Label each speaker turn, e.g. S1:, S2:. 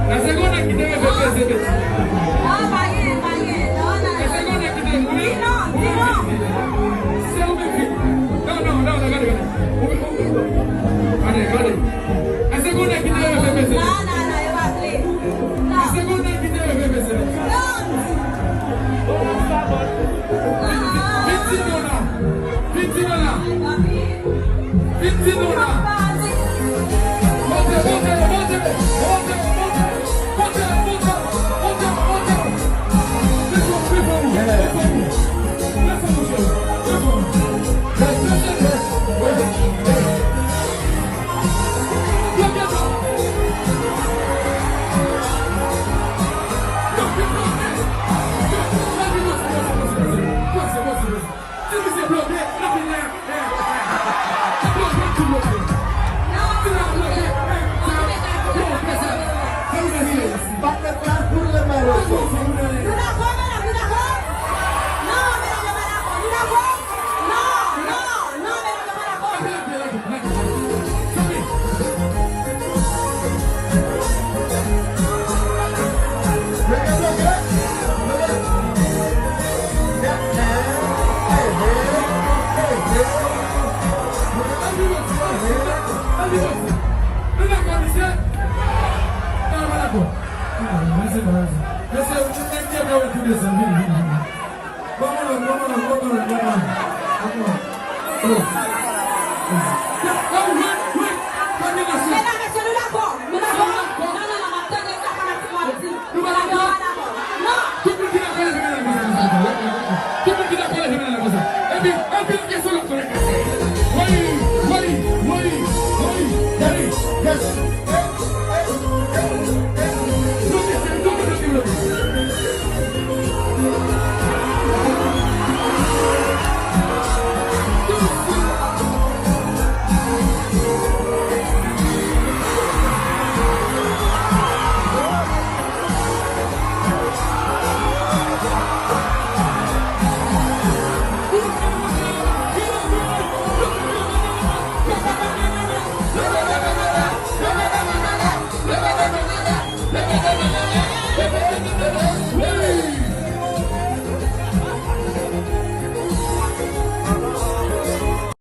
S1: La segunda que debe beber.
S2: No, pagué. No.
S1: La segunda que debe. Vale. La segunda que debe beber.
S2: No, yo bajé.
S1: La segunda que debe beber. Vamos.